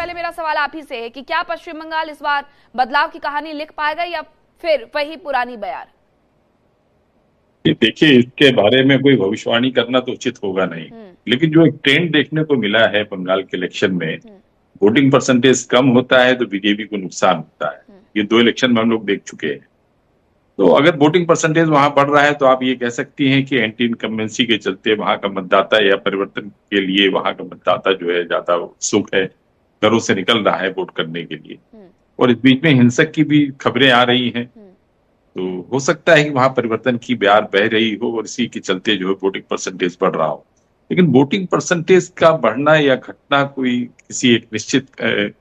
पहले मेरा सवाल आप ही से है कि क्या पश्चिम बंगाल इस बार बदलाव की कहानी लिख पाएगा या फिर वही पुरानी बयार? देखिए, इसके बारे में कोई भविष्यवाणी करना तो उचित होगा नहीं। हम्म। लेकिन जो एक ट्रेंड देखने को मिला है बंगाल के इलेक्शन में, हम्म। वोटिंग परसेंटेज कम होता है तो बीजेपी को नुकसान होता है। हम्म। ये दो इलेक्शन में हम लोग देख चुके हैं। तो अगर वोटिंग परसेंटेज वहां बढ़ रहा है तो आप ये कह सकती हैं कि एंटी इनकम्बेंसी के चलते वहां का मतदाता या परिवर्तन के लिए वहां का मतदाता जो है ज्यादा उत्सुक है, घरों से निकल रहा है वोट करने के लिए। हम्म। और इस बीच में हिंसक की भी खबरें आ रही हैं। हम्म। तो हो सकता है कि वहां परिवर्तन की बयार बह रही हो और इसी के चलते जो है वोटिंग परसेंटेज बढ़ रहा हो। लेकिन वोटिंग परसेंटेज का बढ़ना या घटना कोई किसी एक निश्चित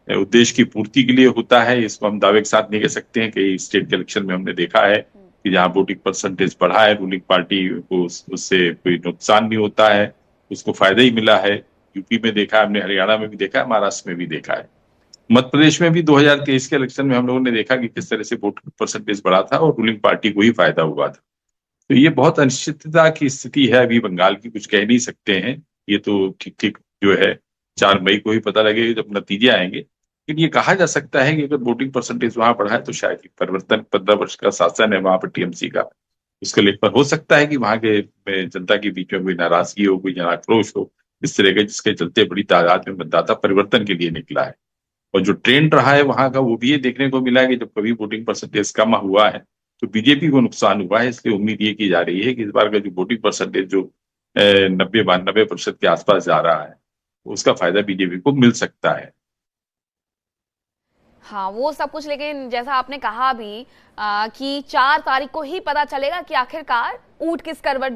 उद्देश्य की पूर्ति के लिए होता है, इसको हम दावे के साथ नहीं कह सकते हैं। कि स्टेट के इलेक्शन में हमने देखा है कि जहां वोटिंग परसेंटेज बढ़ा है, रूलिंग पार्टी को उससे कोई नुकसान नहीं होता है, उसको फायदा ही मिला है। यूपी में देखा है हमने, हरियाणा में भी देखा है, महाराष्ट्र में भी देखा है। मध्य प्रदेश में भी 2023 के इलेक्शन में हम लोगों ने देखा कि किस तरह से वोट परसेंटेज बढ़ा था और रूलिंग पार्टी को ही फायदा हुआ था। तो ये बहुत अनिश्चितता की स्थिति है अभी बंगाल की, कुछ कह नहीं सकते हैं। ये तो ठीक ठीक जो है 4 मई को ही पता लगेगा जब नतीजे आएंगे। लेकिन ये कहा जा सकता है कि अगर वोटिंग परसेंटेज वहां बढ़ा है तो शायद ये परिवर्तन, 15 वर्ष का शासन है वहां पर टीएमसी का, उसके लेकर हो सकता है कि वहां के जनता के बीच में कोई नाराजगी हो, कोई जन आक्रोश हो इस तरह के, जिसके चलते बड़ी तादाद में मतदाता परिवर्तन के लिए निकला है। और जो ट्रेंड रहा है वहां का, वो भी ये देखने को मिला है कि जब कभी वोटिंग परसेंटेज कम हुआ है तो बीजेपी को नुकसान हुआ है। इसलिए उम्मीद ये की जा रही है कि इस बार का जो वोटिंग परसेंटेज जो 90-92% के आसपास जा रहा है, उसका फायदा बीजेपी को मिल सकता है। हाँ, वो सब कुछ, लेकिन जैसा आपने कहा भी कि 4 तारीख को ही पता चलेगा कि आखिरकार ऊंट किस करवट